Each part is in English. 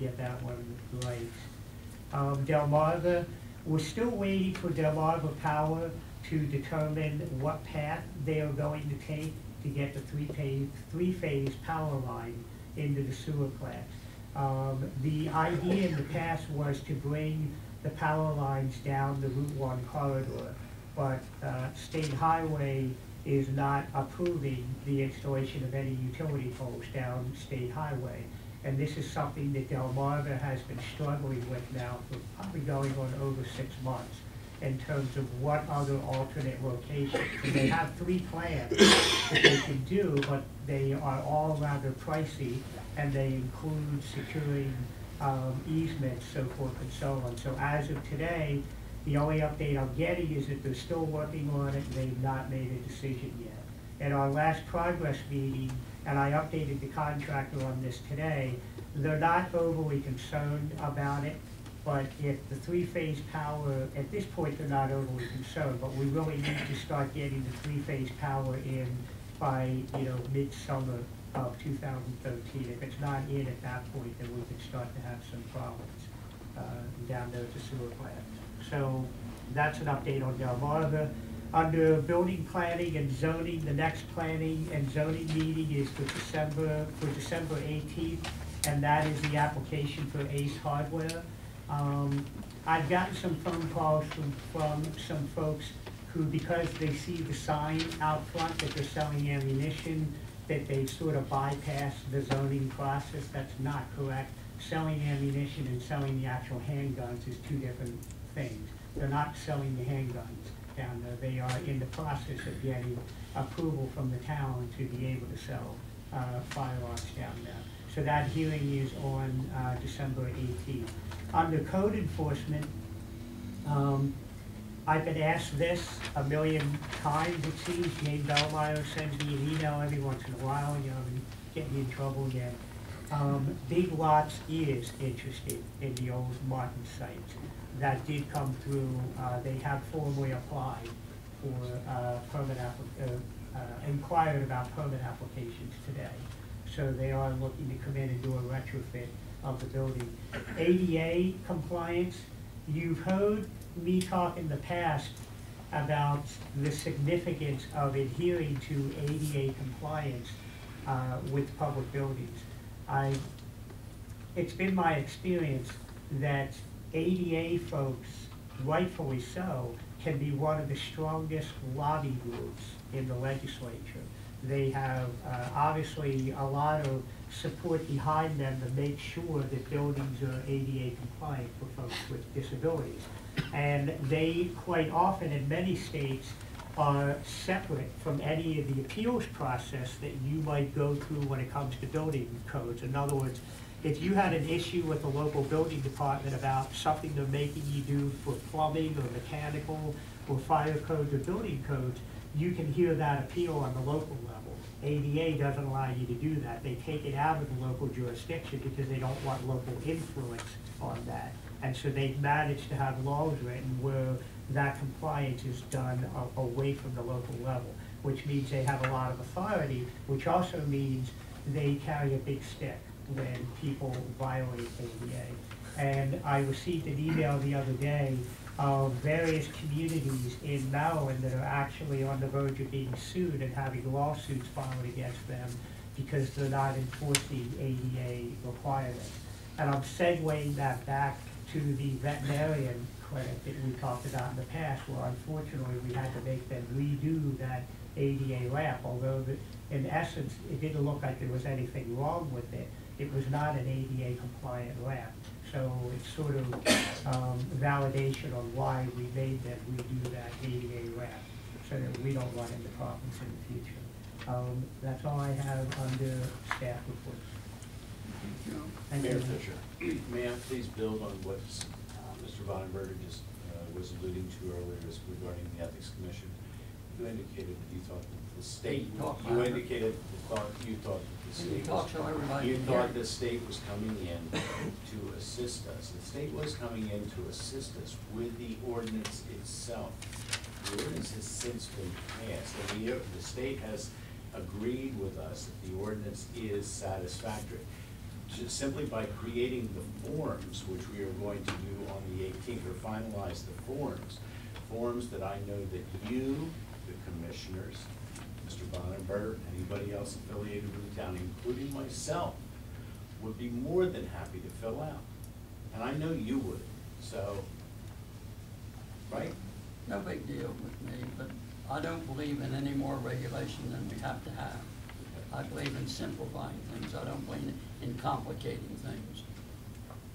get that one right. Delmarva, we're still waiting for Delmarva Power to determine what path they are going to take to get the three-phase power line into the sewer plant. The idea in the past was to bring the power lines down the Route 1 corridor, but State Highway is not approving the installation of any utility poles down State Highway. And this is something that Delmarva has been struggling with now for probably going on over 6 months in terms of what other alternate locations. And they have 3 plans that they can do, but they are all rather pricey, and they include securing easements, so forth and so on. So as of today, the only update I'm getting is that they're still working on it and they've not made a decision yet. At our last progress meeting, and I updated the contractor on this today, they're not overly concerned about it, but if the three-phase power, at this point they're not overly concerned, but we really need to start getting the three-phase power in by, midsummer of 2013. If it's not in at that point, then we could start to have some problems down there at the sewer plant. So that's an update on Delmarva. Under building planning and zoning, the next planning and zoning meeting is for December 18th, and that is the application for Ace Hardware. I've gotten some phone calls from some folks who, because they see the sign out front that they're selling ammunition, that they sort of bypass the zoning process. That's not correct. Selling ammunition and selling the actual handguns is 2 different things. They're not selling the handguns down there. They are in the process of getting approval from the town to be able to sell firearms down there. So that hearing is on December 18th. Under code enforcement, I've been asked this a million times, it seems. Jane Bellmeyer sends me an email every once in a while, and get me in trouble again. Big Lots is interested in the old Martin site. That did come through. They have formally applied for inquired about permit applications today. So they are looking to come in and do a retrofit of the building. ADA compliance, you've heard me talk in the past about the significance of adhering to ADA compliance with public buildings. It's been my experience that ADA folks, rightfully so, can be one of the strongest lobby groups in the legislature. They have obviously a lot of support behind them to make sure that buildings are ADA compliant for folks with disabilities. And they quite often in many states are separate from any of the appeals process that you might go through when it comes to building codes. In other words, if you had an issue with the local building department about something they're making you do for plumbing or mechanical or fire codes or building codes, you can hear that appeal on the local level. ADA doesn't allow you to do that. They take it out of the local jurisdiction because they don't want local influence on that. And so they've managed to have laws written where that compliance is done away from the local level, which means they have a lot of authority, which also means they carry a big stick when people violate ADA. And I received an email the other day of various communities in Maryland that are actually on the verge of being sued and having lawsuits filed against them because they're not enforcing ADA requirements. And I'm segueing that back to the veterinarian clinic that we talked about in the past, where unfortunately we had to make them redo that ADA ramp, although in essence it didn't look like there was anything wrong with it. It was not an ADA compliant ramp. So it's sort of validation on why we made them redo that ADA ramp, so that we don't run into problems in the future. That's all I have under staff reports. Mayor Fisher, may I please build on what Mr. Vonenberger just was alluding to earlier regarding the Ethics Commission? You indicated that you thought that the state, you thought the state was coming in to assist us. The state was coming in to assist us with the ordinance itself. The ordinance has since been passed, and the state has agreed with us that the ordinance is satisfactory. just simply by creating the forms, which we are going to do on the 18th, or finalize the forms that I know that you, the commissioners, Mr. Bonenberg, anybody else affiliated with the town, including myself, would be more than happy to fill out. And I know you would, so, right? No big deal with me, but I don't believe in any more regulation than we have to have. I believe in simplifying things. I don't believe in complicating things.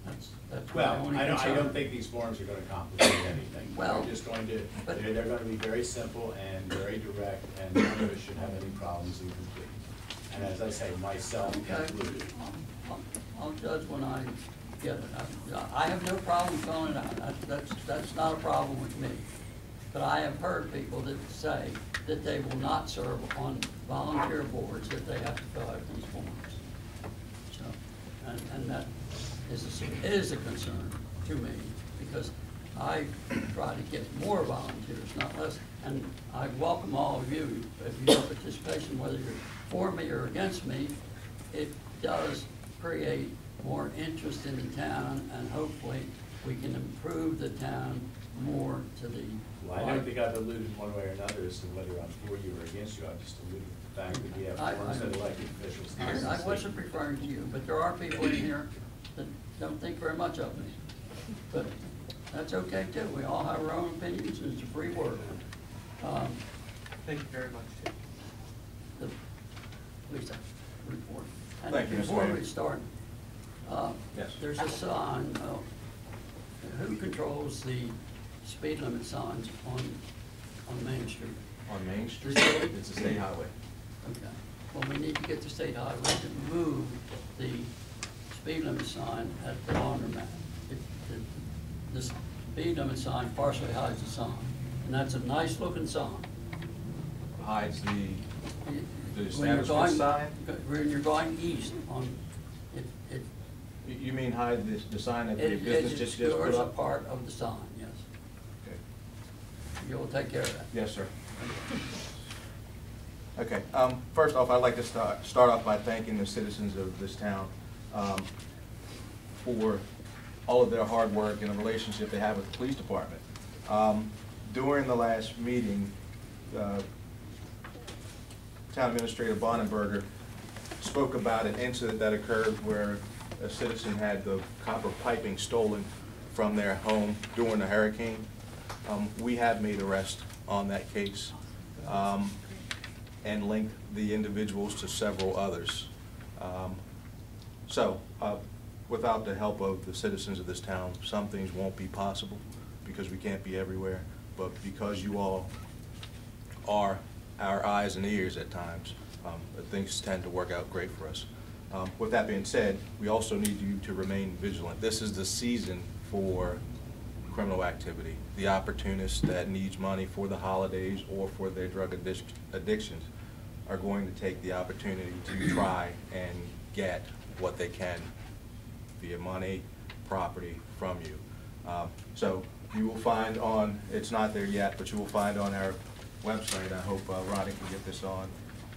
That's my Well, only I concern. don't think these forms are gonna complicate anything. Well, They're just going to, but- they're gonna be very simple and very direct, and none of us should have any problems in completing. And as I say, myself Okay. included. I'll judge when I get it. I have no problem filling it out. That's not a problem with me. But I have heard people that say that they will not serve on volunteer boards if they have to fill out these forms. So, and that is a concern to me, because I try to get more volunteers, not less. And I welcome all of you, if you have participation, whether you're for me or against me, it does create more interest in the town, and hopefully we can improve the town more to the. Well, I don't think I've alluded one way or another as to whether I'm for you or against you. I've just alluded to the fact that we have forms that elected officials. I wasn't referring to you, but there are people in here that don't think very much of me. But that's okay too. We all have our own opinions, and it's a free world. Thank you very much, Chief. Lisa, report. And Thank you, Mr. before Mayor. we start, Yes. there's a sign, who controls the speed limit signs on Main Street? On Main Street, The state? it's a state highway. Okay. Well, we need to get the state highway to move the speed limit sign at the laundromat. The speed limit sign partially hides the sign, and that's a nice looking sign. Hides the When you're establishment going, sign? when you're going east on, it You mean hide the sign that the It business just put obscures a up? part of the sign, yes. Okay. You'll take care of that. Yes, sir. Okay, first off, I'd like to start off by thanking the citizens of this town for all of their hard work and the relationship they have with the police department. During the last meeting, Town Administrator Bonenberger spoke about an incident that occurred where a citizen had the copper piping stolen from their home during the hurricane. We have made arrests on that case and linked the individuals to several others. Without the help of the citizens of this town, some things won't be possible because we can't be everywhere. But because you all are our eyes and ears at times, things tend to work out great for us. With that being said, we also need you to remain vigilant. This is the season for criminal activity. The opportunist that needs money for the holidays or for their drug addictions are going to take the opportunity to try and get what they can via money, property from you. So you will find on, it's not there yet, but you will find on our website, I hope Ronnie can get this on,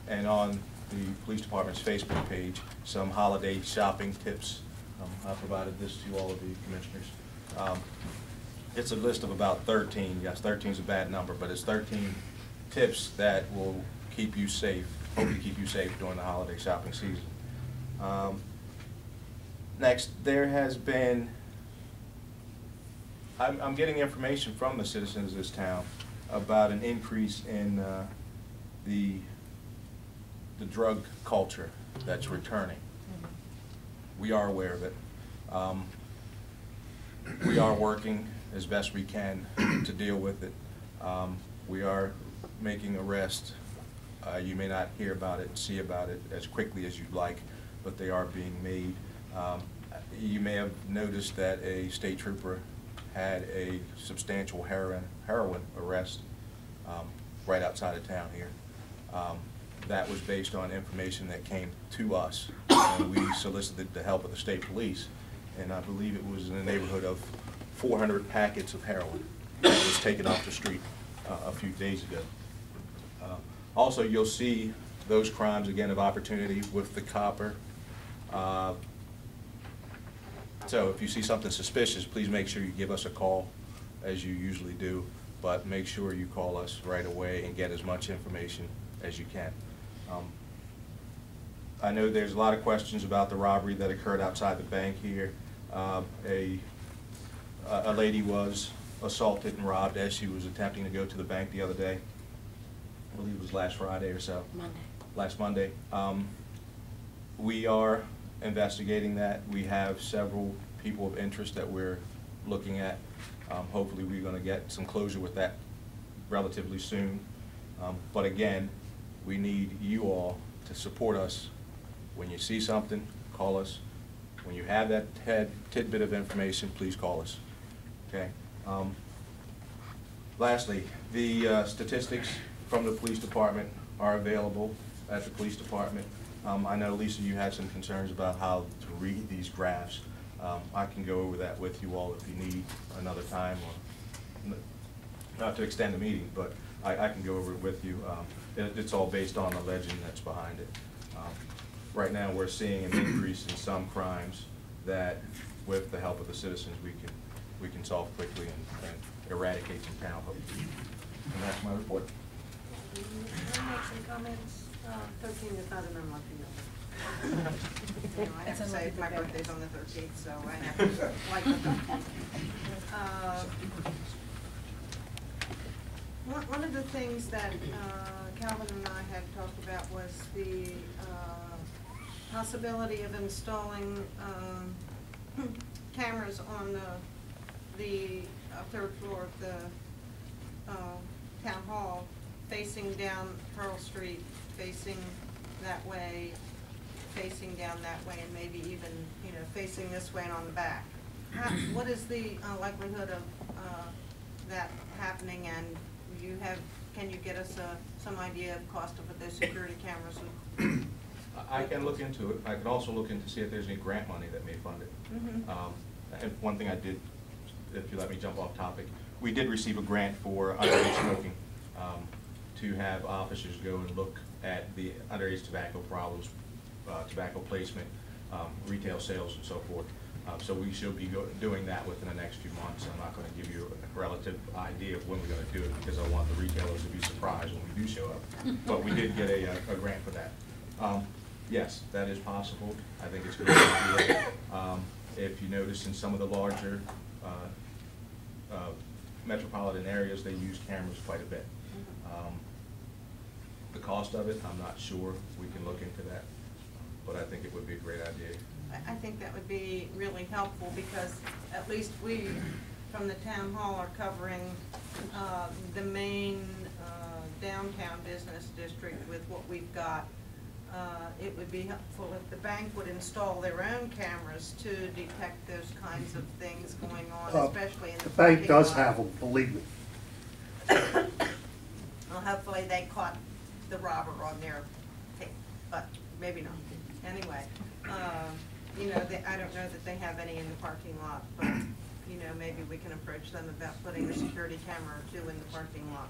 and on the police department's Facebook page, some holiday shopping tips. I provided this to all of the commissioners. It's a list of about 13, yes, 13 is a bad number, but it's 13 tips that will keep you safe, hopefully keep you safe during the holiday shopping season. Next, there has been, I'm getting information from the citizens of this town about an increase in the drug culture that's returning. We are aware of it. We are working as best we can to deal with it. We are making arrests. You may not hear about it, see about it as quickly as you'd like, but they are being made. You may have noticed that a state trooper had a substantial heroin arrest right outside of town here. That was based on information that came to us, and we solicited the help of the state police, and I believe it was in the neighborhood of 400 packets of heroin that was taken off the street a few days ago. Also, you'll see those crimes again of opportunity with the copper So if you see something suspicious, please make sure you give us a call, as you usually do, but make sure you call us right away and get as much information as you can. I know there's a lot of questions about the robbery that occurred outside the bank here. A lady was assaulted and robbed as she was attempting to go to the bank the other day. I believe it was last Friday or so. Last Monday. We are investigating that. We have several people of interest that we're looking at. Hopefully we're going to get some closure with that relatively soon. But again, we need you all to support us. When you see something, call us. When you have that tidbit of information, please call us. Okay. Lastly, the statistics from the police department are available at the police department. I know, Lisa, you had some concerns about how to read these graphs. I can go over that with you all if you need another time, or not to extend the meeting, but I can go over it with you. It's all based on the legend that's behind it. Right now, we're seeing an increase in some crimes that, with the help of the citizens, we can solve quickly and eradicate some town. And that's my report. Can I make some comments? 13 is not an unlucky number. You know, I have to say, my birthday's on the 13th, so I have to like the 13th. One of the things that Calvin and I had talked about was the possibility of installing cameras on the third floor of the town hall, facing down Pearl Street, facing that way, facing down that way, and maybe even, you know, facing this way and on the back. What is the likelihood of that happening, and can you get us some idea of cost of what those security cameras would? I can look into it. I can also look into see if there's any grant money that may fund it. Mm-hmm. And one thing I did, if you let me jump off topic, we did receive a grant for underage smoking, to have officers go and look at the underage tobacco problems, tobacco placement, retail sales, and so forth. So we should be doing that within the next few months. I'm not going to give you a relative idea of when we're going to do it, because I want the retailers to be surprised when we do show up. But we did get a grant for that. Yes, that is possible. I think it's a good idea. If you notice, in some of the larger metropolitan areas, they use cameras quite a bit. The cost of it, I'm not sure. We can look into that, but I think it would be a great idea. I think that would be really helpful, because at least we, from the town hall, are covering the main downtown business district with what we've got. It would be helpful if the bank would install their own cameras to detect those kinds of things going on, especially in the parking lot. bank does have them, believe me. Well, hopefully they caught the robber on their tape, but maybe not. Anyway, you know, I don't know that they have any in the parking lot, but, you know, maybe we can approach them about putting a security camera or two in the parking lot.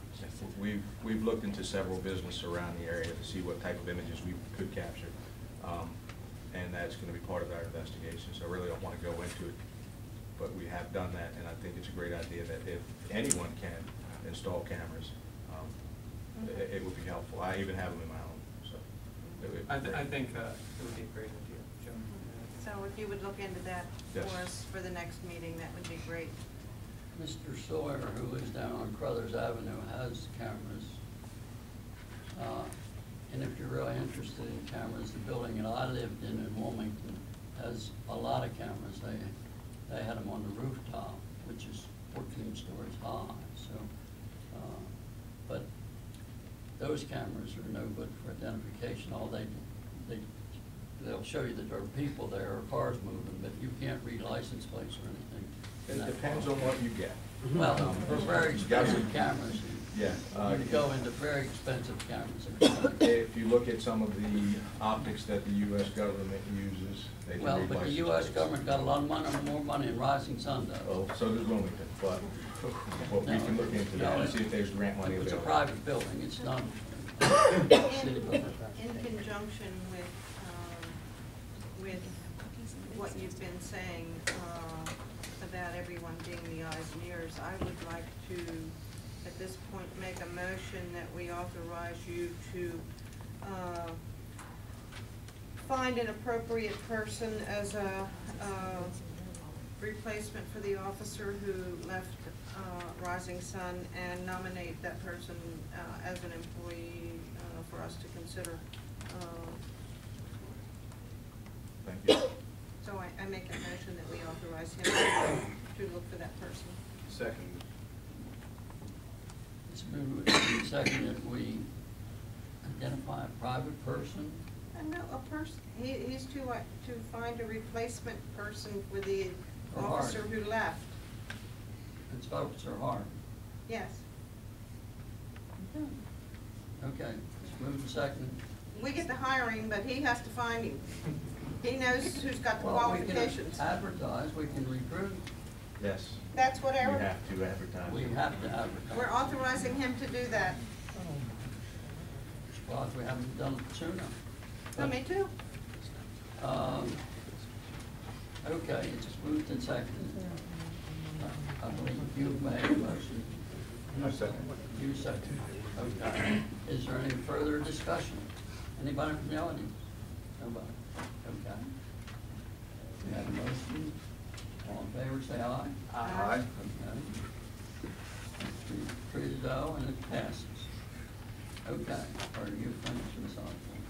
We've looked into several businesses around the area to see what type of images we could capture, and that's going to be part of our investigation. So I really don't want to go into it, but we have done that, and I think it's a great idea that if anyone can install cameras, it would be helpful. I even have them in my home, so. I think it would be a great idea, Joe. So if you would look into that Yes. for us for the next meeting, that would be great. Mr. Sawyer, who lives down on Crothers Avenue, has cameras. And if you're really interested in cameras, the building that I lived in Wilmington has a lot of cameras. They had them on the rooftop, which is 14 stories high. So, but those cameras are no good for identification. All they'll show you that there are people there or cars moving, but you can't read license plates or anything. It depends on what you get. Well, for very expensive cameras, Yeah. you go into very expensive cameras. If you look at some of the optics that the U.S. government uses, they can Well, read but the license U.S. plates. government got a lot of money, more money in Rising Sun does. Oh, so does Wilmington, but we can look into that and see if there's grant money It's a available. private building, it's not In city building. conjunction with what you've been saying, about everyone being the eyes and ears, I would like to, at this point, make a motion that we authorize you to, find an appropriate person as a, replacement for the officer who left, Rising Sun, and nominate that person, as an employee, for us to consider. Thank you. So I make a motion that we authorize him to look for that person. Second. It's moved and seconded, we identify a private person. No, a person, he's to find a replacement person for the For officer Hart. who left. It's Officer Hart. Yes. Okay, it's moved and seconded. We get the hiring, but he has to find him. He knows who's got the Well, we can qualifications. advertise, we can recruit, Yes. That's what You Eric, have to advertise. we have to advertise. we're authorizing him to do that. Surprised we haven't done it sooner. So me too. Okay, it's moved and seconded. I believe you made a motion. No second. You seconded. Okay. Is there any further discussion? Anybody from the audience? Nobody? Okay. We have a motion. All in favor, say aye. Aye. Okay. Three to go, and it passes. Okay, are you finished, Ms. Osborne?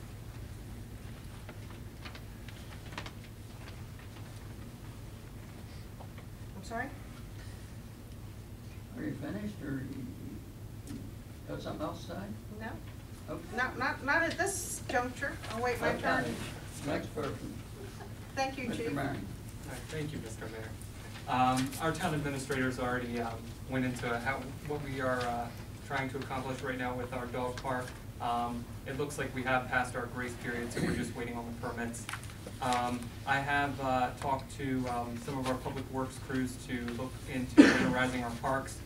I'm sorry? Are you finished, or you got something else to say? No? Okay. Not at this juncture. I'll wait my turn. Okay. Next person. Thank you, Chief. All Mr. Marion. right, thank you, Mr. Mayor. Our town administrators already went into what we are trying to accomplish right now with our dog park. It looks like we have passed our grace period, so we're just waiting on the permits. I have talked to some of our public works crews to look into winterizing our parks,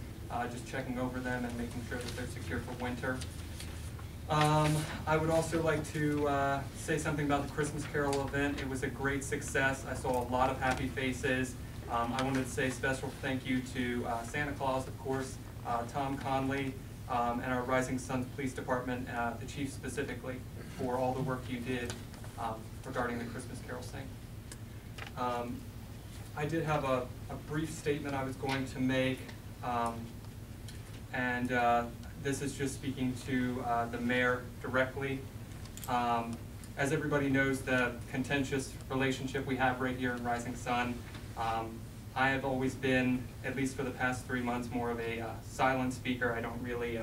just checking over them and making sure that they're secure for winter. I would also like to say something about the Christmas Carol event. It was a great success. I saw a lot of happy faces. I wanted to say a special thank you to Santa Claus, of course, Tom Conley, and our Rising Suns Police Department, the chief specifically, for all the work you did regarding the Christmas Carol sing. I did have a brief statement I was going to make, and this is just speaking to the mayor directly. As everybody knows, the contentious relationship we have right here in Rising Sun, I have always been, at least for the past 3 months, more of a silent speaker. I don't really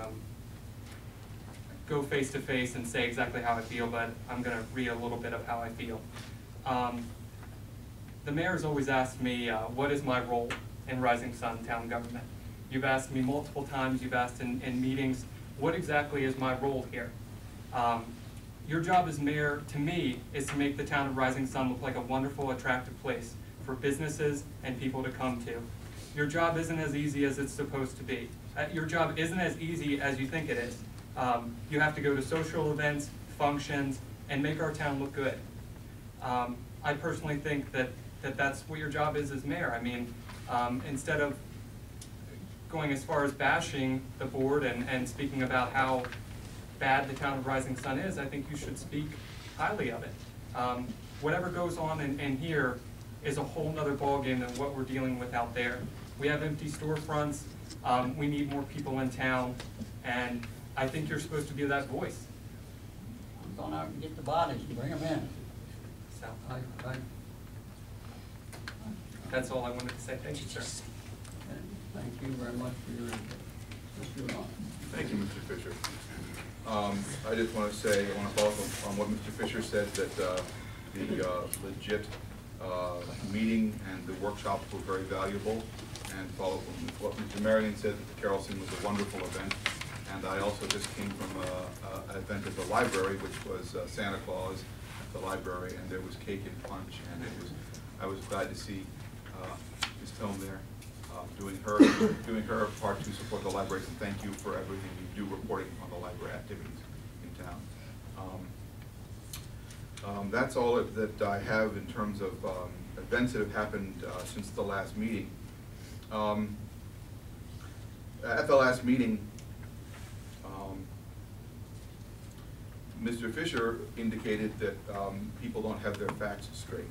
go face to face and say exactly how I feel, but I'm going to read a little bit of how I feel. The mayor's always asked me, what is my role in Rising Sun town government? You've asked me multiple times, you've asked in meetings, what exactly is my role here? Your job as mayor, to me, is to make the town of Rising Sun look like a wonderful, attractive place for businesses and people to come to. Your job isn't as easy as it's supposed to be. Your job isn't as easy as you think it is. You have to go to social events, functions, and make our town look good. I personally think that that's what your job is as mayor. I mean, instead of going as far as bashing the board and speaking about how bad the town of Rising Sun is, I think you should speak highly of it. Whatever goes on in here is a whole nother ballgame than what we're dealing with out there. We have empty storefronts, we need more people in town, and I think you're supposed to be that voice. I'm going out and get the bodies and bring them in. So, I that's all I wanted to say. Thank you, sir. Thank you very much for your input. Mr. Vaughn. Thank you, Mr. Fisher. I just want to say, I want to follow up on what Mr. Fisher said, that the legit meeting and the workshops were very valuable, and follow up on what Mr. Marion said, that the Carol Sing was a wonderful event. And I also just came from an event at the library, which was Santa Claus at the library, and there was cake and punch, and I was glad to see Ms. Tome there doing her part to support the libraries, and thank you for everything you do reporting on the library activities in town. That's all that I have in terms of events that have happened since the last meeting. At the last meeting, Mr. Fisher indicated that people don't have their facts straight.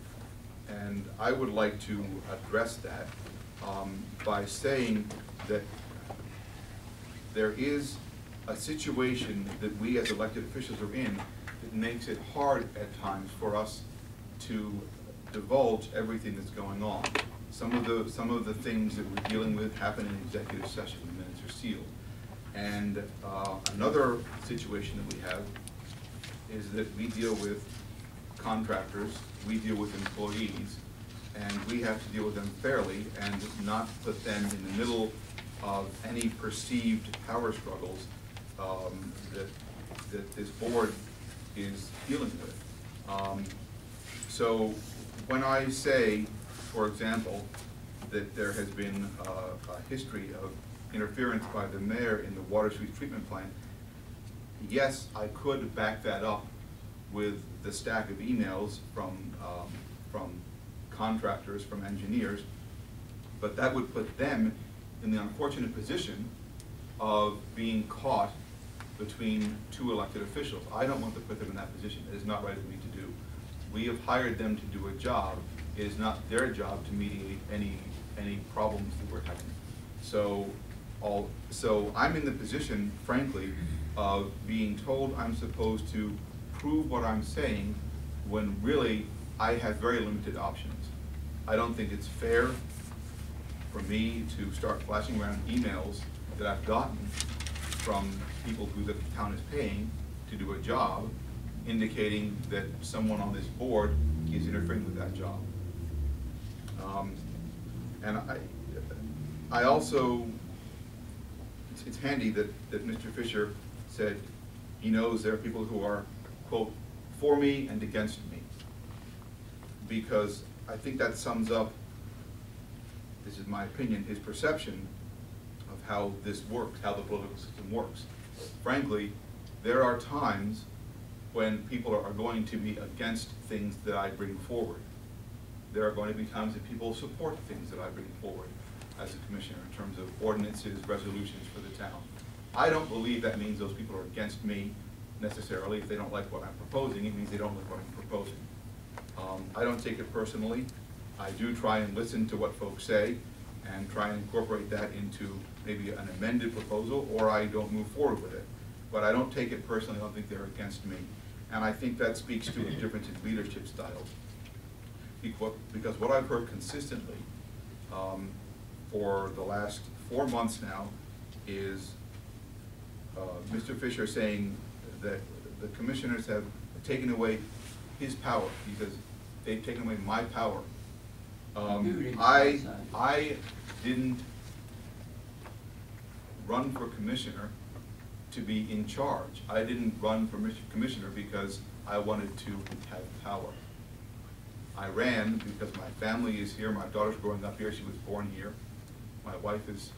And I would like to address that by saying that there is a situation that we as elected officials are in that makes it hard at times for us to divulge everything that's going on. Some of the things that we're dealing with happen in executive session, the minutes are sealed. And another situation that we have is that we deal with contractors, we deal with employees, and we have to deal with them fairly and not put them in the middle of any perceived power struggles that this board is dealing with. So when I say, for example, that there has been a history of interference by the mayor in the Water Street treatment plant, yes, I could back that up with the stack of emails from contractors, from engineers, but that would put them in the unfortunate position of being caught between two elected officials. I don't want to put them in that position. It is not right of me to do. We have hired them to do a job. It is not their job to mediate any problems that we're having. So I'm in the position, frankly, of being told I'm supposed to prove what I'm saying when really I have very limited options. I don't think it's fair for me to start flashing around emails that I've gotten from people who the town is paying to do a job, indicating that someone on this board is interfering with that job. And I also, it's handy that Mr. Fisher said he knows there are people who are, quote, for me and against me. Because I think that sums up, this is my opinion, his perception of how this works, how the political system works. Frankly, there are times when people are going to be against things that I bring forward. There are going to be times that people support things that I bring forward as a commissioner in terms of ordinances, resolutions for the town. I don't believe that means those people are against me necessarily. If they don't like what I'm proposing, it means they don't like what I'm proposing. I don't take it personally. I do try and listen to what folks say and try and incorporate that into maybe an amended proposal, or I don't move forward with it. But I don't take it personally. I don't think they're against me. And I think that speaks to a difference in leadership styles. Because what I've heard consistently for the last 4 months now is Mr. Fisher saying that the commissioners have taken away his power because they've taken away my power. I didn't run for commissioner to be in charge. I didn't run for commissioner because I wanted to have power. I ran because my family is here, my daughter's growing up here, she was born here. My wife is,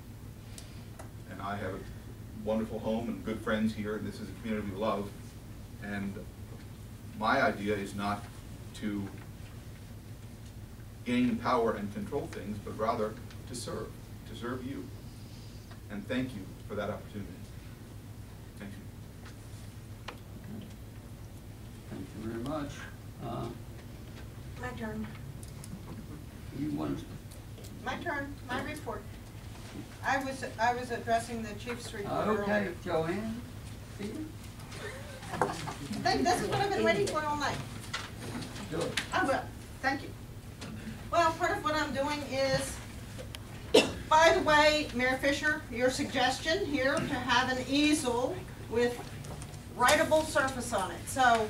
and I have a wonderful home and good friends here, and this is a community we love. And my idea is not to gain power and control things, but rather to serve you. And thank you for that opportunity. Thank you. Thank you very much. My turn. You want to? My turn, my report. I was addressing the chief's report Okay, earlier. Joanne, Peter, This is what I've been waiting for all night. do it. I will, thank you. Well, part of what I'm doing is, by the way, Mayor Fisher, your suggestion here to have an easel with writable surface on it. So,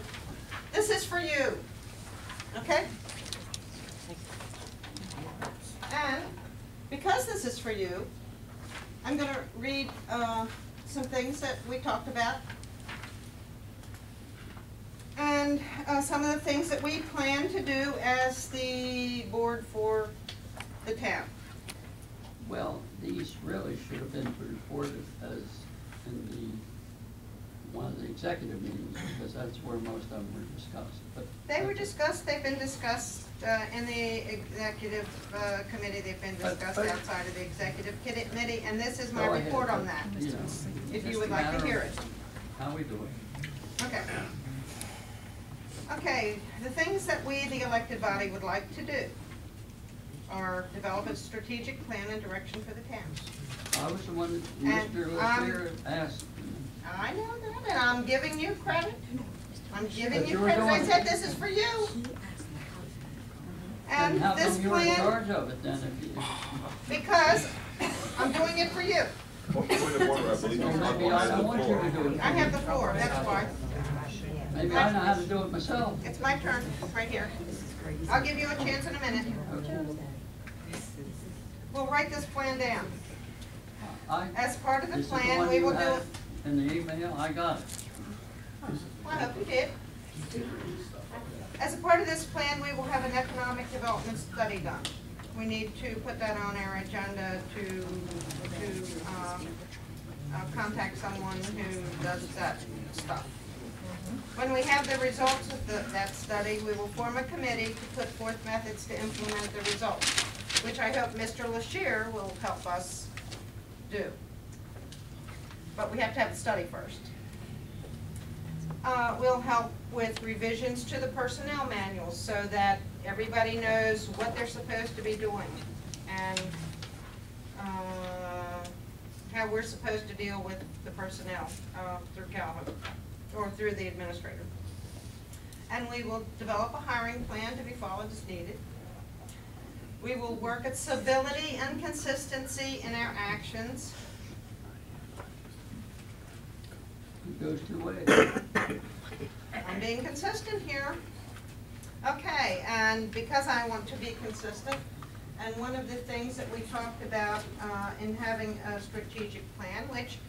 this is for you, okay? And because this is for you, I'm gonna read some things that we talked about. And some of the things that we plan to do as the board for the town. Well, these really should have been reported as in one of the executive meetings, because that's where most of them were discussed, but. They were discussed, they've been discussed in the executive committee, they've been discussed But- outside of the executive committee, and this is my Go ahead, report on but, that, you know, if just you would a like matter to of hear it. How we do it. Okay. Okay, the things that we, the elected body, would like to do are develop a strategic plan and direction for the town. I was the one that And, Mr. LaShire asked. I know that, and I'm giving you credit. I'm giving But you you were credit. I doing- said this is for you. And Then how this come you were in plan, charge of it then if you? because I'm doing it for you. Point of order, I believe Well, he's not maybe going I to don't the want you floor. to do it. I have the floor, that's why. Maybe I know how to do it myself. It's my turn, right here. I'll give you a chance in a minute. Okay. We'll write this plan down. I- As part of the This is plan, one we you will do had it. in the email, I got it. I hope you did. As a part of this plan, we will have an economic development study done. We need to put that on our agenda to contact someone who does that stuff. When we have the results of that study, we will form a committee to put forth methods to implement the results, which I hope Mr. LaShire will help us do. But we have to have the study first. We'll help with revisions to the personnel manuals so that everybody knows what they're supposed to be doing and how we're supposed to deal with the personnel through Calhoun or through the administrator. And we will develop a hiring plan to be followed as needed. We will work at civility and consistency in our actions. It goes two ways. I'm being consistent here. Okay, and because I want to be consistent, and one of the things that we talked about in having a strategic plan, which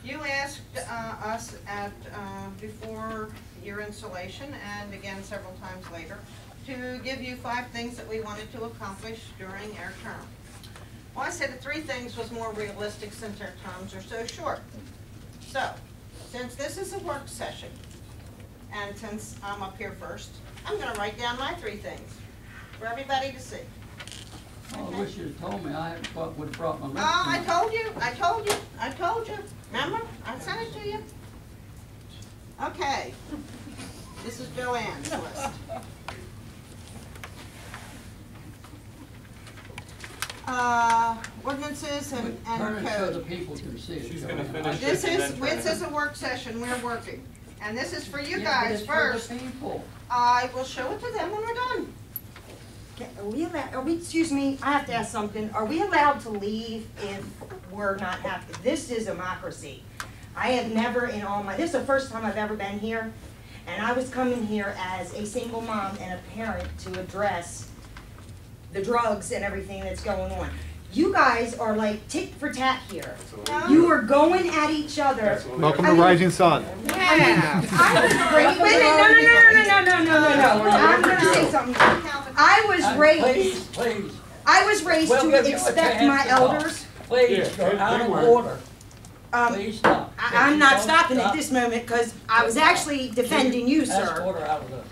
you asked us at before your installation, and again several times later, to give you 5 things that we wanted to accomplish during our term. Well, I said that 3 things was more realistic since our terms are so short. So, since this is a work session, and since I'm up here first, I'm gonna write down my 3 things for everybody to see. Oh, I wish you'd have told me. I would have brought my list. Oh, I tonight. told you. Remember? I sent it to you. Okay. This is Joanne's list. Ordinances and Turn it so the code. people can see it. She's gonna Joanne. finish This and is, then turn this it. is a work session, we're working. And this is for you Yeah, but guys it's for the first. people. I will show it to them when we're done. Are we allowed, excuse me, I have to ask something. Are we allowed to leave if we're not happy? This is democracy. I have never in all my, this is the first time I've ever been here, and I was coming here as a single mom and a parent to address the drugs and everything that's going on. You guys are like tit for tat here. No? You are going at each other. Welcome I to mean- Rising Sun. I was raised, wait a minute, no. I'm gonna say something. I was raised, Please, please. I was raised We'll give to you a expect chance my to talk. elders. Please, you're out of order. Please stop. I'm not Don't stopping at stop. this moment because I was actually defending you, Ask sir. order out of the.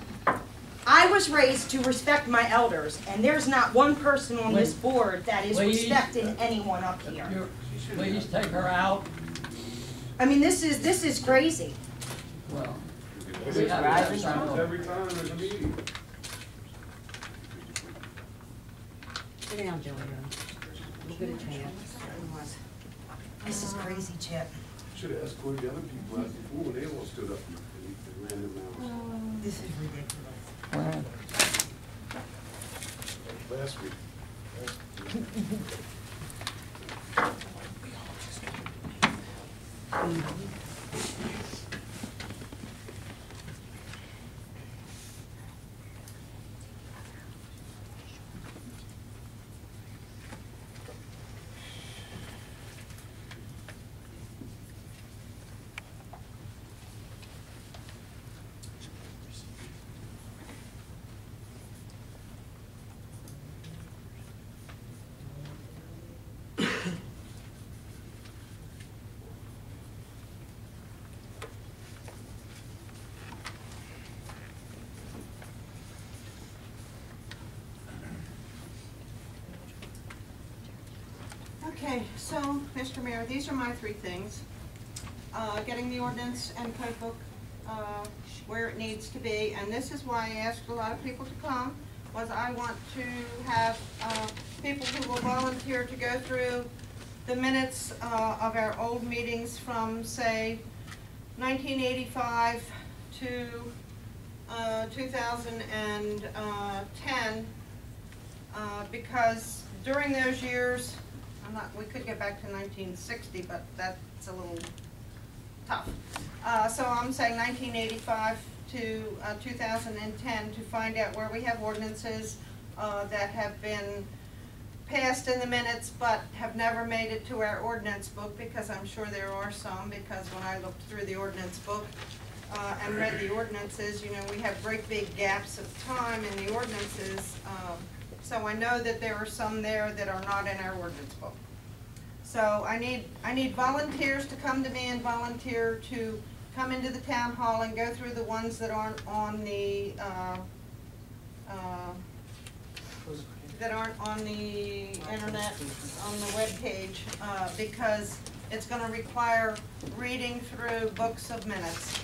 I was raised to respect my elders, and there's not one person on this board that is Please. respecting anyone up here. Please take her out. I mean, this is crazy. Well, we have to have Every time there's a meeting. Sit down, Joanne. We'll get a chance. This is crazy, Chip. Should have escorted the other people out before when they all stood up and ran their mouths. This is ridiculous. Last week. Okay, so, Mr. Mayor, these are my three things. Getting the ordinance and code book where it needs to be, and this is why I asked a lot of people to come, was I want to have people who will volunteer to go through the minutes of our old meetings from, say, 1985 to 2010, because during those years, we could get back to 1960, but that's a little tough. So I'm saying 1985 to 2010 to find out where we have ordinances that have been passed in the minutes but have never made it to our ordinance book, because I'm sure there are some, because when I looked through the ordinance book and read the ordinances, you know, we have great big gaps of time in the ordinances. So I know that there are some there that are not in our ordinance book. So I need volunteers to come to me and volunteer to come into the town hall and go through the ones that aren't on the internet, on the web page, because it's going to require reading through books of minutes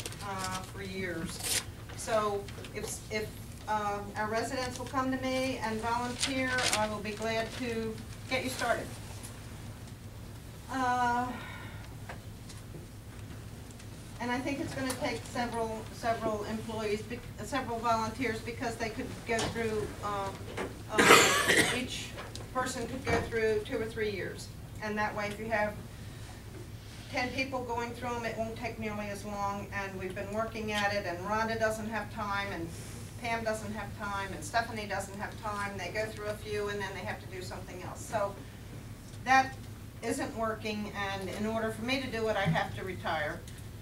for years. So if our residents will come to me and volunteer, I will be glad to get you started. And I think it's going to take several employees, several volunteers, because they could go through, each person could go through 2 or 3 years. And that way, if you have 10 people going through them, it won't take nearly as long. And we've been working at it, and Rhonda doesn't have time, and Pam doesn't have time, and Stephanie doesn't have time. They go through a few, and then they have to do something else. So that isn't working, and in order for me to do it, I have to retire.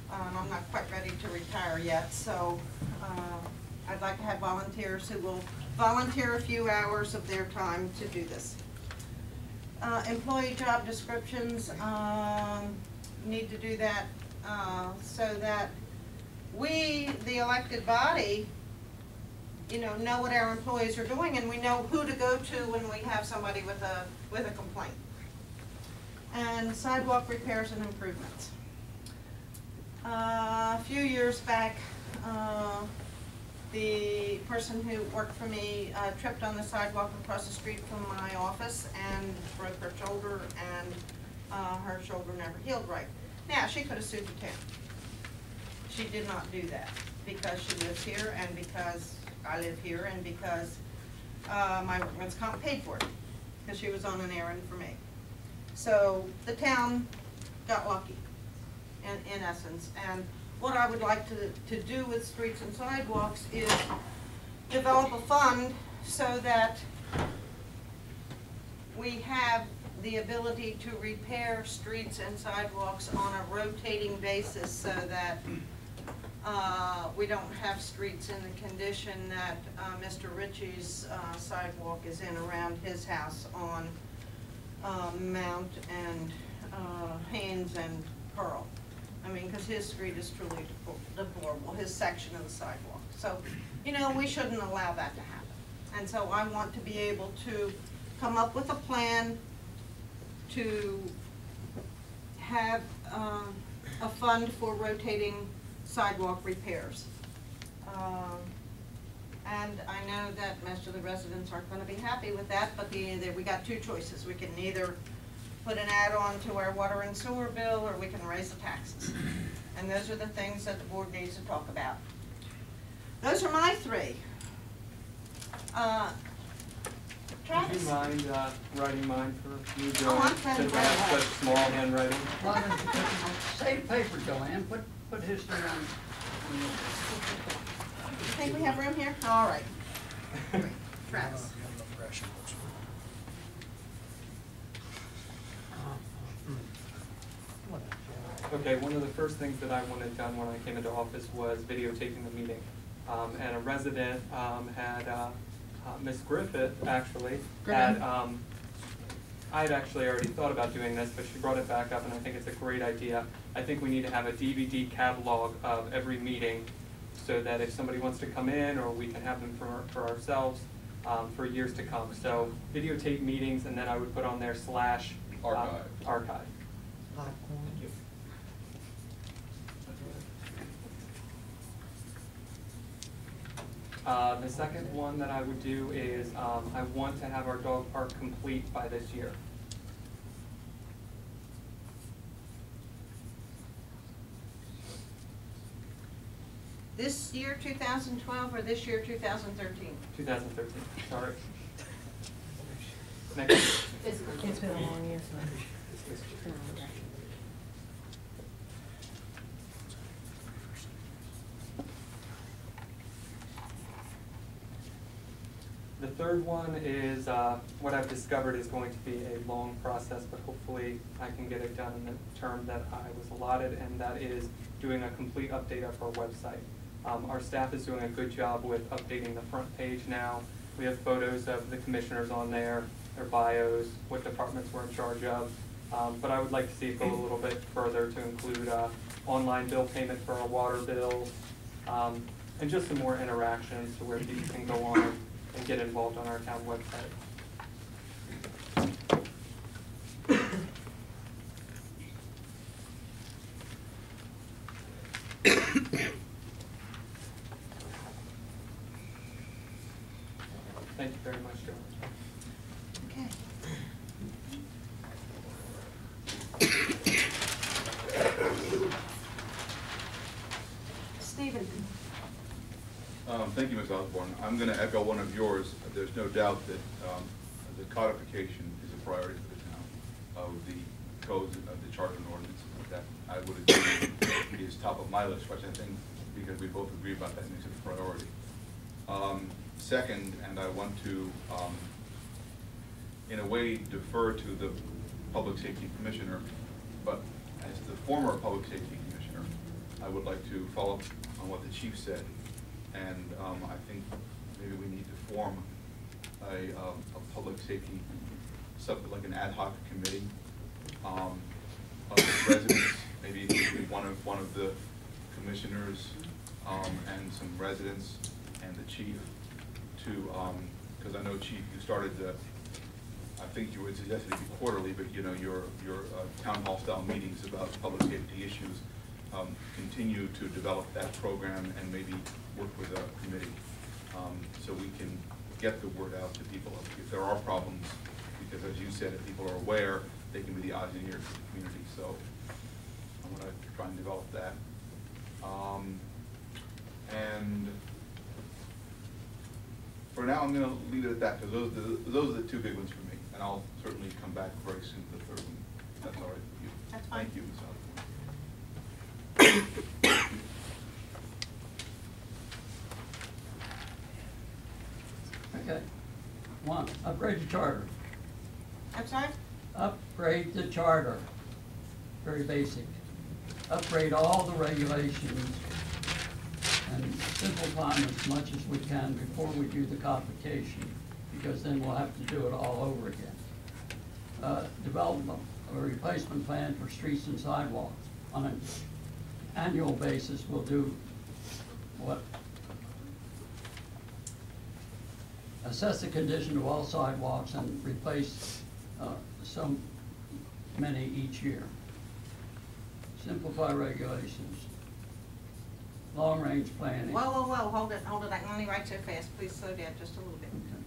I'm not quite ready to retire yet, so I'd like to have volunteers who will volunteer a few hours of their time to do this. Employee job descriptions, need to do that so that we, the elected body, you know what our employees are doing, and we know who to go to when we have somebody with a complaint. And sidewalk repairs and improvements. A few years back, the person who worked for me tripped on the sidewalk across the street from my office and broke her shoulder, and her shoulder never healed right. Now, she could have sued the town. She did not do that because she lives here, and because I live here, and because my workman's comp paid for it, because she was on an errand for me. So the town got lucky, in essence. And what I would like to do with streets and sidewalks is develop a fund so that we have the ability to repair streets and sidewalks on a rotating basis, so that we don't have streets in the condition that Mr. Ritchie's sidewalk is in around his house on Mount and Haynes and Pearl. I mean, because his street is truly deplorable, his section of the sidewalk. So, we shouldn't allow that to happen. And so I want to be able to come up with a plan to have a fund for rotating sidewalk repairs. And I know that most of the residents aren't going to be happy with that, but we got two choices. We can either put an add-on to our water and sewer bill, or we can raise the taxes. And those are the things that the board needs to talk about. Those are my three. Travis? Would you mind writing mine for me, Oh, Joanne? I'm trying to Since I write have mine. such small handwriting. Save paper, Joanne, put history on. Think we have room here? All right. Travis. Okay, one of the first things that I wanted done when I came into office was videotaping the meeting. And a resident had, Ms. Griffith, actually, had, I had actually already thought about doing this, but she brought it back up, and I think it's a great idea. I think we need to have a DVD catalog of every meeting, so that if somebody wants to come in, or we can have them for ourselves for years to come. So videotape meetings, and then I would put on there Archive. Archive. Lot of corn. The second one that I would do is, I want to have our dog park complete by this year. This year, 2012, or this year, 2013? 2013, sorry. Next. It's been a long year, so. The third one is, what I've discovered is going to be a long process, but hopefully I can get it done in the term that I was allotted, and that is doing a complete update of our website. Our staff is doing a good job with updating the front page now. We have photos of the commissioners on there, their bios, what departments we're in charge of. But I would like to see it go a little bit further to include online bill payment for our water bills, and just some more interactions to where people can go on and get involved on our town website. Thank you very much, Joe. Okay. Stephen? Thank you, Ms. Osborne. I'm going to echo one of yours. There's no doubt that the codification is a priority for the town of the codes of the charter and ordinances. That I would agree is top of my list, which I think, because we both agree about that, makes it a priority. Second, and I want to, in a way, defer to the Public Safety Commissioner, but as the former Public Safety Commissioner, I would like to follow up on what the Chief said. And I think maybe we need to form a public safety, something like an ad hoc committee of residents, maybe one of the commissioners and some residents and the chief to, because I know, Chief, you started the, I think you would suggest it to be quarterly, but you know, your town hall style meetings about public safety issues, continue to develop that program and maybe work with a committee so we can get the word out to people if there are problems, because as you said, if people are aware, they can be the eyes and ears of the community. So I'm going to try and develop that. And for now, I'm going to leave it at that, because those are the two big ones for me, and I'll certainly come back very soon to the third one. That's all right with you. That's fine. Thank you, Ms. Osborne. Okay. One, upgrade the charter. I'm sorry? Upgrade the charter. Very basic. Upgrade all the regulations and simplify them as much as we can before we do the codification, because then we'll have to do it all over again. Development a replacement plan for streets and sidewalks. On an annual basis, we'll do what? Assess the condition of all sidewalks and replace so many each year. Simplify regulations. Long-range planning. Whoa, hold it, I can only write so fast, please slow down just a little bit. Okay.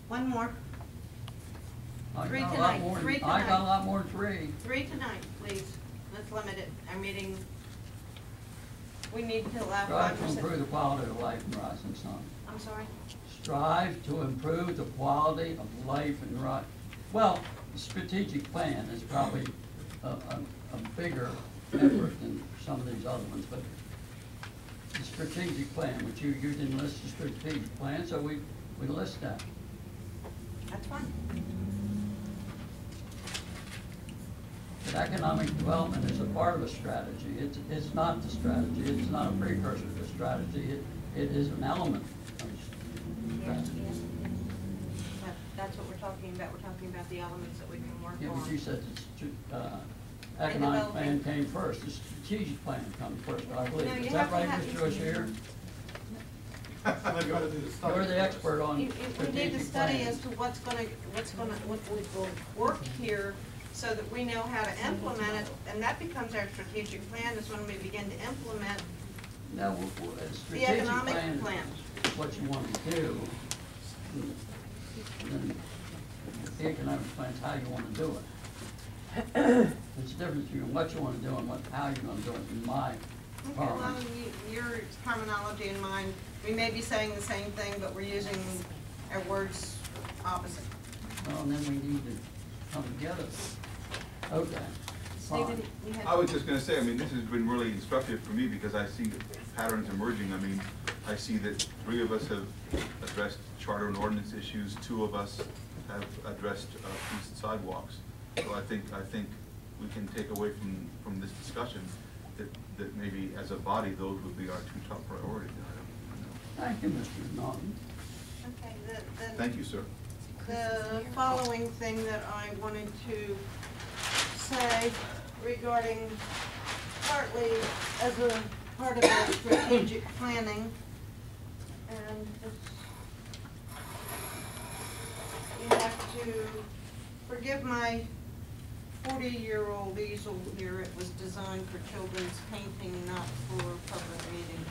One more. I Three got a tonight, lot more than- three I got a tonight. lot more than three. 3 tonight, please. Let's limit it. Our meeting, we need to allow Strive to 5%. improve the quality of life in Rising Sun. I'm sorry? Strive to improve the quality of life in Rising. Well, the strategic plan is probably a bigger effort than some of these other ones, but the strategic plan, which you didn't list the strategic plan, so we list that. That's fine. But economic development is a part of a strategy. It's not the strategy. It's not a precursor to the strategy. It is an element of the strategy. That's what we're talking about. We're talking about the elements that we can work Yeah, but you on. said the economic plan came first. The strategic plan comes first, I believe. No, you Is have that to right, have- Mr. O'Shea? You're the expert on We need strategic to study planning. as to what will work here, so that we know how to implement it, and that becomes our strategic plan, is when we begin to implement. Now, a strategic economic plan plan. is what you want to do. Then the economic plan is how you want to do it. There's a difference between what you want to do and how you're going to do it, in my Okay, well, parlance. your terminology and mine, we may be saying the same thing, but we're using our words opposite. Well, and then we need to come together. Okay, fine. Stephen, you had. I was just gonna say, I mean, this has been really instructive for me because I see patterns emerging. I mean, I see that 3 of us have addressed charter and ordinance issues, 2 of us have addressed streets and sidewalks. So I think we can take away from this discussion that maybe as a body, those would be our 2 top priorities. Thank you, Mr. Norton. Okay, Thank you, sir. The following thing that I wanted to say regarding, partly as a part of our strategic planning, and you have to forgive my 40-year-old easel here. It was designed for children's painting, not for public reading.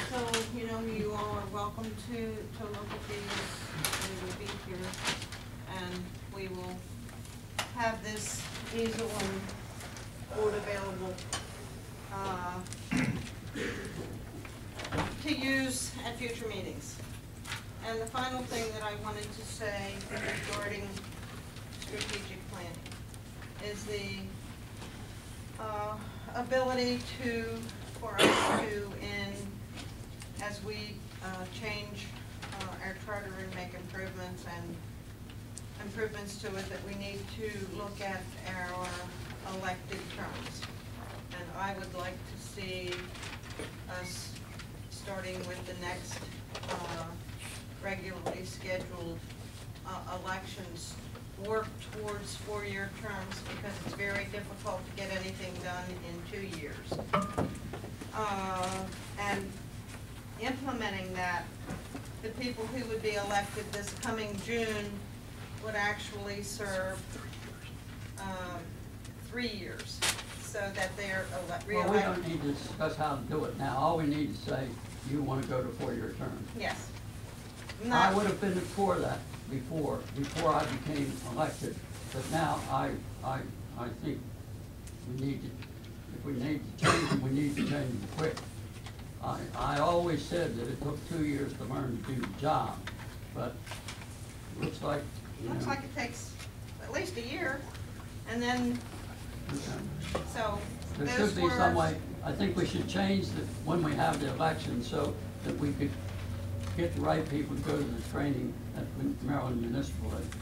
So, you all are welcome to look at these. They will be here. And we will have this easel and board available to use at future meetings. And the final thing that I wanted to say regarding strategic planning is the ability for us to, as we change our charter and make improvements to it, that we need to look at our elected terms. And I would like to see us, starting with the next regularly scheduled elections, work towards 4-year terms, because it's very difficult to get anything done in 2 years. And implementing that, the people who would be elected this coming June would actually serve 3 years, so that they're Well, re-elected. we don't need to discuss how to do it now. All we need to say, you want to go to 4-year terms. Yes. I Not- would have been for that before I became elected, but now I think we need to, if we need to change them, we need to change them quick. I always said that it took 2 years to learn to do the job, but looks like, Looks like it takes at least a year, and then, okay. so, There those should be some way, words, I think we should change the, when we have the election, so that we could get the right people to go to the training at Maryland Municipal League.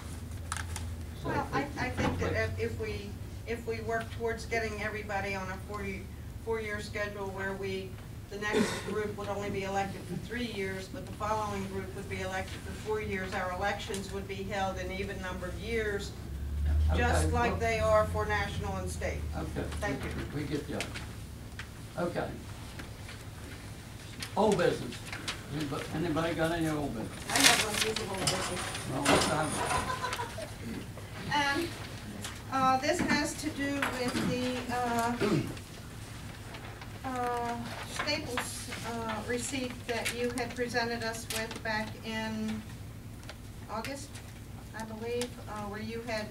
So well, I think that quick. if we work towards getting everybody on a 4-year schedule where the next group would only be elected for 3 years, but the following group would be elected for 4 years, our elections would be held in even number of years, just Okay, like well- they are for national and state. Okay. Thank you. We get the other. Okay. Old business. Anybody got any old business? I have one piece of old business. Well, let's have it. And this has to do with the Staples receipt that you had presented us with back in August, I believe, where you had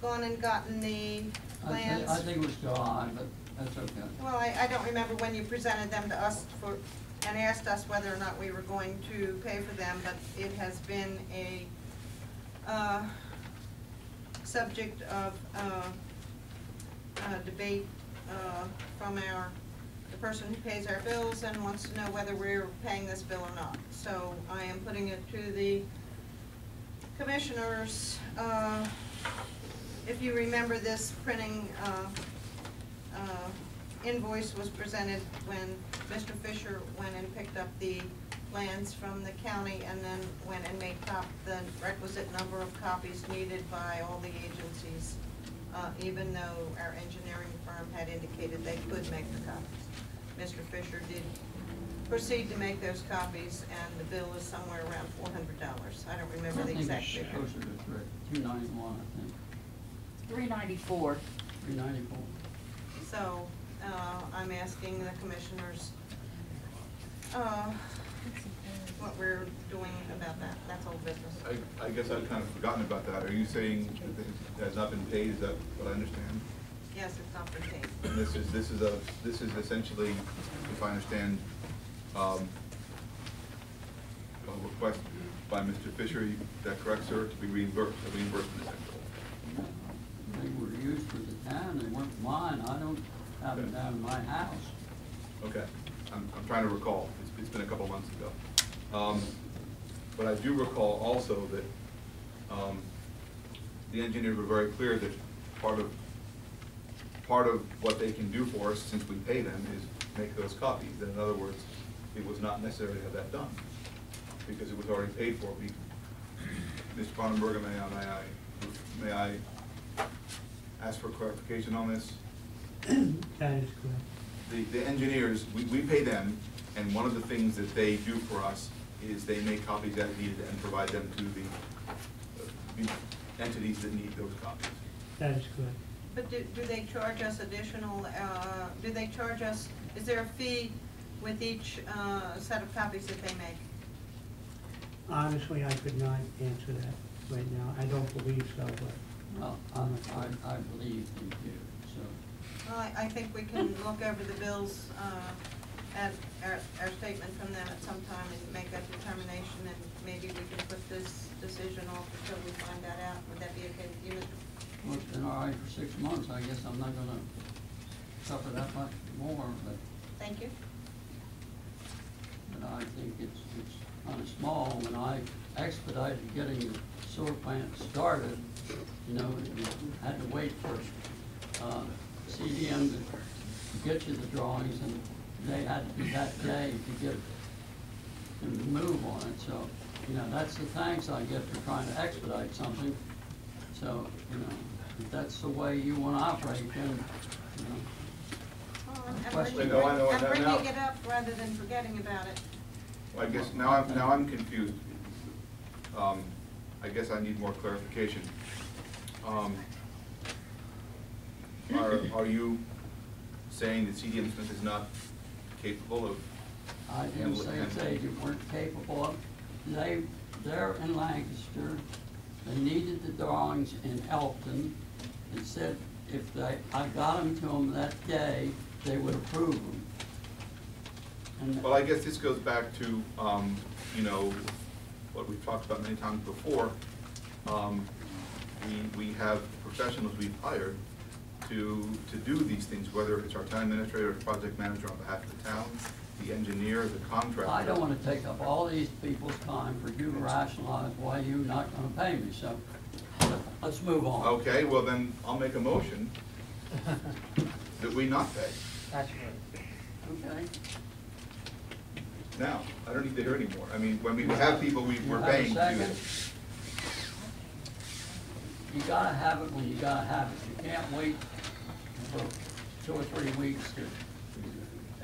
gone and gotten the plans. I think it was July, but that's okay. Well, I don't remember when you presented them to us and asked us whether or not we were going to pay for them, but it has been a subject of debate from the person who pays our bills and wants to know whether we're paying this bill or not. So I am putting it to the commissioners. If you remember, this printing invoice was presented when Mr. Fisher went and picked up the plans from the county and then went and made the requisite number of copies needed by all the agencies even though our engineering firm had indicated they could make the copies. Mr. Fisher did proceed to make those copies, and the bill is somewhere around $400. I don't remember the exact I figure. think it's closer to 291, I think, 394. 394. So, I'm asking the commissioners, what we're doing about that. That's old business. I guess I'd kind of forgotten about that. Are you saying that it has not been paid? Is that what I understand? Yes, it's not been paid. And this is essentially, if I understand, a request by Mr. Fisher, is that correct, sir, to be reimbursed, a reimbursement essentially? They were used for the town, they weren't mine, I don't have them down in my house. Okay, I'm trying to recall. It's been a couple months ago. But I do recall also that the engineers were very clear that part of what they can do for us, since we pay them, is make those copies. In other words, it was not necessary to have that done, because it was already paid for. Mr. Bonenberger, may I ask for clarification on this? That is correct. The engineers, we pay them, and one of the things that they do for us is they make copies as needed and provide them to the entities that need those copies. That is correct. But do they charge us additional, do they charge us, is there a fee with each set of copies that they make? Honestly, I could not answer that right now. I don't believe so, but Well, I'm not sure. I believe they do, so. Well, I think we can look over the bills, at our statement from them at some time and make that determination, and maybe we can put this decision off until we find that out. Would that be okay with you, Mr.? Well, it's been all right for 6 months, I guess I'm not gonna suffer that much more, but Thank you. I think it's kind of small. When I expedited getting the sewer plant started, you know, you had to wait for CDM to get you the drawings, and they had to be that day to get them to move on it. So, you know, that's the thanks I get for trying to expedite something. So, you know, if that's the way you want to operate, then, you know. Well, Question. I'm bringing it up rather than forgetting about it. Well, I guess now I'm confused. I guess I need more clarification. Are you saying that CDM Smith is not capable of? I didn't say they weren't capable of. They're in Lancaster. They needed the drawings in Elkton. It said if I got them to them that day, they would approve them. And Well, I guess this goes back to, you know, what we've talked about many times before. We have professionals we've hired to do these things, whether it's our town administrator or project manager on behalf of the town, the engineer, the contractor. I don't want to take up all these people's time for you to rationalize why you're not going to pay me, so let's move on. Okay, well then, I'll make a motion that we not pay. that's right. Okay. Now, I don't need to hear anymore. I mean, when we have people we're paying to do this. You gotta have it when you gotta have it. You can't wait for 2 or 3 weeks to,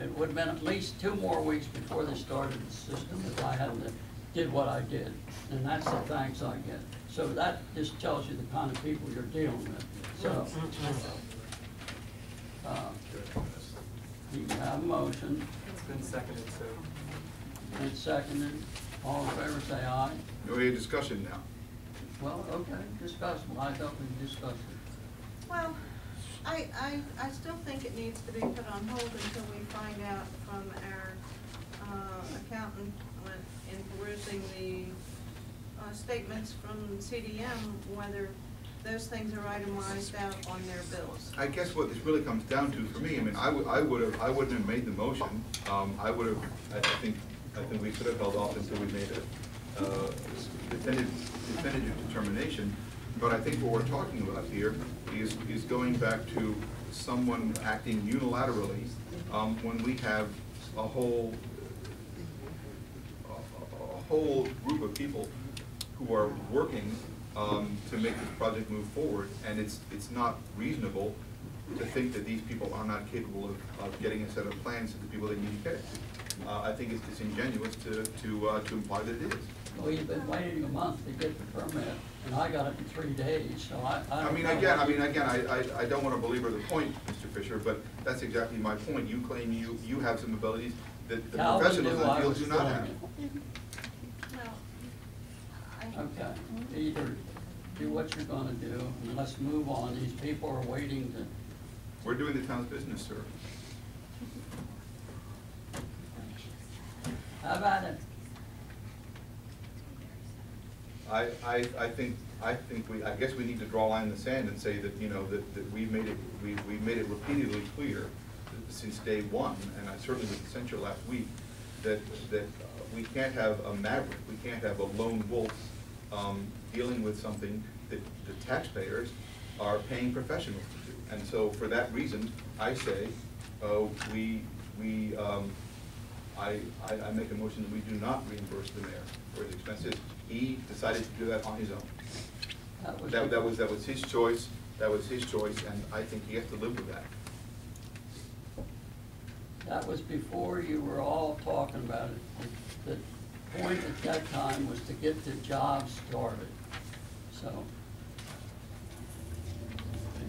it would've been at least 2 more weeks before they started the system if I hadn't did what I did. And that's the thanks I get. So that just tells you the kind of people you're dealing with. So, you have a motion, It's been seconded, so. and seconded. All in favor, say aye. No, we have discussion now. Well, okay, discussable. I thought we discussed it. Well, I still think it needs to be put on hold until we find out from our accountant in perusing the statements from CDM, whether those things are itemized out on their bills. I guess what this really comes down to for me, I mean, I wouldn't have made the motion. I think we should have held off until we made a definitive determination. But I think what we're talking about here is going back to someone acting unilaterally when we have a whole group of people who are working to make this project move forward, and it's not reasonable to think that these people are not capable of getting a set of plans to the people they need to get it to. I think it's disingenuous to imply that it is. Well, you've been waiting a month to get the permit, and I got it in 3 days, so I I don't mean, know. again, I don't want to belabor the point, Mr. Fisher, but that's exactly my point. You claim you have some abilities that the Calvin professionals in knew the I field was do not doing have. it. Well, Okay, either do what you're gonna do, and let's move on. These people are waiting to, We're doing the town's business, sir. how about it? I guess we need to draw a line in the sand and say that, you know, that we've made it repeatedly clear since day one, and I certainly was censure last week, that we can't have a maverick, we can't have a lone wolf dealing with something that the taxpayers are paying professionals to do. And so for that reason, I say, I make a motion that we do not reimburse the mayor for his expenses. He decided to do that on his own. That was his choice, and I think he has to live with that. That was before you were all talking about it. The point at that time was to get the job started. So,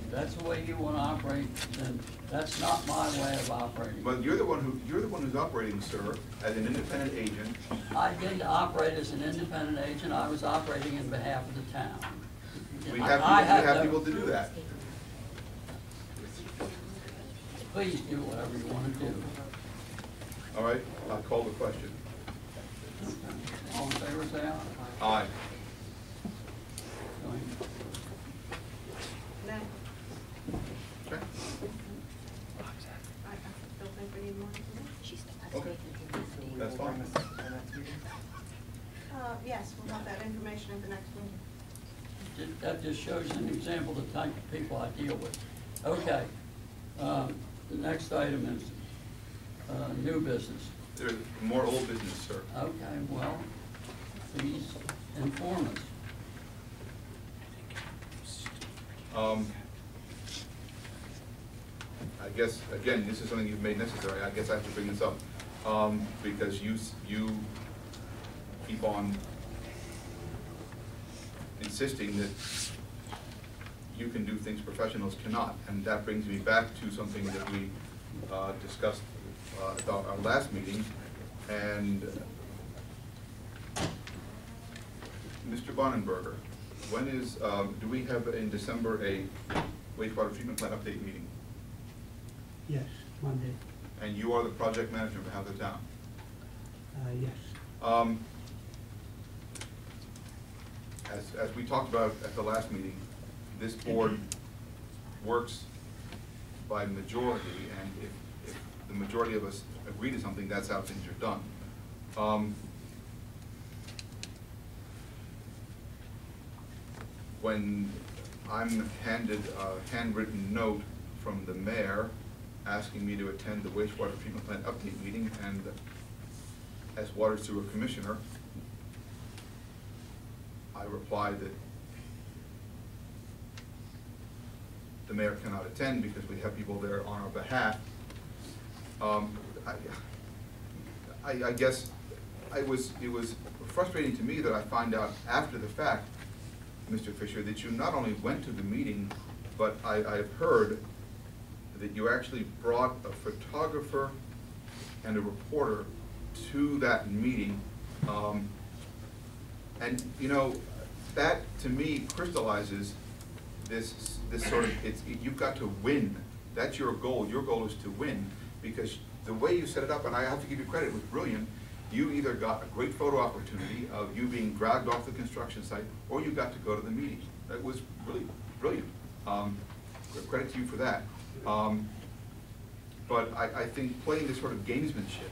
if that's the way you want to operate, then that's not my way of operating. But you're the one who's operating, sir, as an independent agent. I didn't operate as an independent agent, I was operating in behalf of the town. We I have no- people to do that. Please do whatever you want to do. All right, I'll call the question. All in favor, say aye. Aye. Going- no, Okay. I still think we need more information. Okay. That's fine. Yes, we'll have that information at the next meeting. That just shows an example of the type of people I deal with. Okay, the next item is, new business. There's more old business, sir. Okay, well, please inform us. I guess, again, this is something you've made necessary. I guess I have to bring this up, because you keep on insisting that you can do things professionals cannot. And that brings me back to something that we discussed at our last meeting. And Mr. Bonenberger, when is, do we have in December a wastewater treatment plant update meeting? Yes, Monday, And you are the project manager on behalf of the town? yes. As we talked about at the last meeting, this board works by majority, and if the majority of us agree to something, that's how things are done. When I'm handed a handwritten note from the mayor asking me to attend the wastewater treatment plant update meeting, and as water sewer commissioner, I replied that the mayor cannot attend because we have people there on our behalf. I guess it was frustrating to me that I find out after the fact, Mr. Fisher, that you not only went to the meeting, but I've heard that you actually brought a photographer and a reporter to that meeting. And, you know, that to me crystallizes this sort of, you've got to win. That's your goal. Your goal is to win, because the way you set it up, and I have to give you credit, it was brilliant. You either got a great photo opportunity of you being dragged off the construction site, or you got to go to the meeting. That was really brilliant. Credit to you for that. But I think playing this sort of gamesmanship,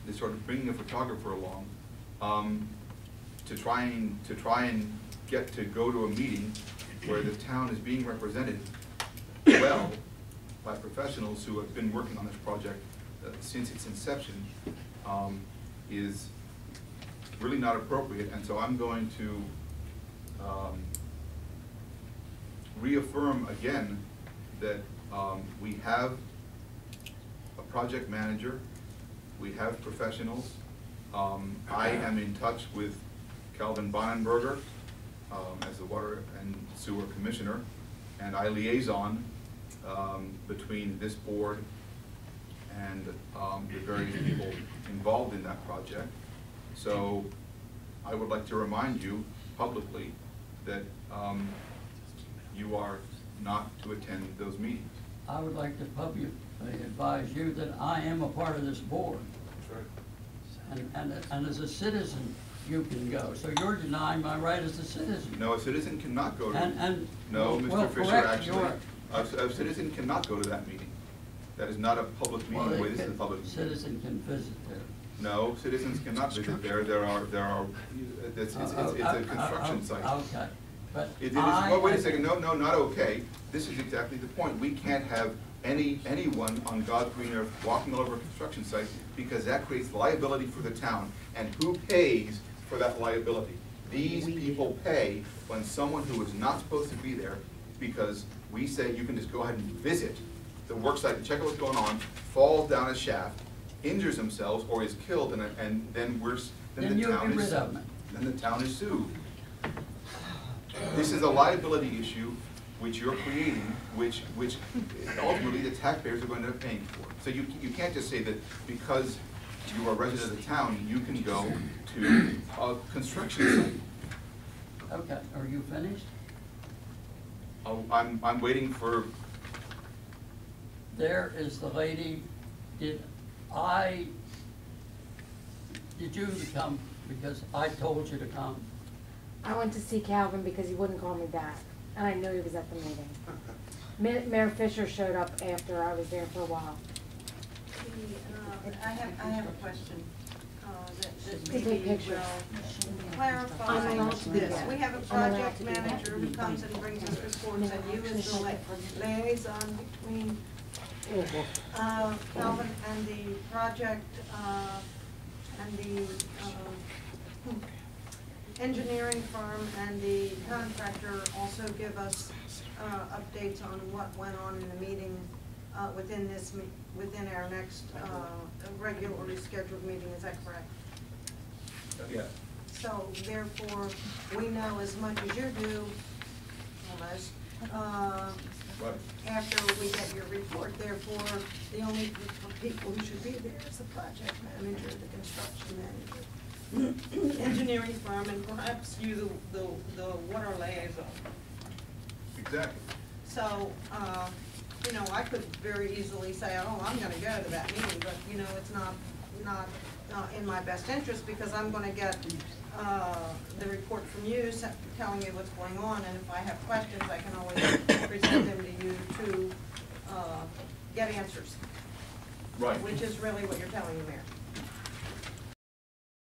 this sort of bringing a photographer along, to try and get to go to a meeting where the town is being represented well by professionals who have been working on this project since its inception, is really not appropriate. And so I'm going to reaffirm again that we have a project manager, we have professionals. I am in touch with Calvin Bonenberger as the Water and Sewer Commissioner, and I liaison between this board and the various people involved in that project. So I would like to remind you publicly that you are not to attend those meetings. I would like to publicly advise you that I am a part of this board. That's right. And as a citizen, you can go. So you're denying my right as a citizen. No, a citizen cannot go to. No, well, Mr. Fisher, correct, actually, you're- a citizen cannot go to that meeting. That is not a public Well, meeting, the way they this is a could- public meeting. citizen can visit there. No, citizens cannot visit there. There are, it's a construction site. Okay, but It is, well, wait a second, no, not okay. This is exactly the point. We can't have anyone on God's green earth walking all over a construction site, because that creates liability for the town. And who pays for that liability? These people pay when someone who is not supposed to be there, because we say you can just go ahead and visit the work site and check out what's going on, falls down a shaft, injures themselves, or is killed, and then Then the you'll town be rid is, of me. then the town is sued. This is a liability issue which you're creating, which ultimately the taxpayers are going to end up paying for. So you can't just say that because you are a resident of the town, you can go to a construction site. Okay, are you finished? Oh, I'm waiting for, There is the lady, did you come because I told you to come? I went to see Calvin because he wouldn't call me back, and I knew he was at the meeting. Mayor Fisher showed up after I was there for a while. I have a question that Take maybe pictures. will clarify I'm allowed to do this. that. We have a I'm allowed project to do that. manager who comes and brings us reports, and you as the liaison between Calvin and the project, and the engineering firm and the contractor also give us updates on what went on in the meeting within our next regularly scheduled meeting. Is that correct? yeah. So therefore, we know as much as you do, almost, Right. after we get your report. Therefore, the only people who should be there is the project manager, the construction manager, the engineering firm, and perhaps you, the water liaison. Exactly. So, I could very easily say, oh, I'm gonna go to that meeting, but, it's not in my best interest, because I'm gonna get, the report from you telling me what's going on, and if I have questions, I can always present them to you to, get answers. Right. Which is really what you're telling me, Mayor.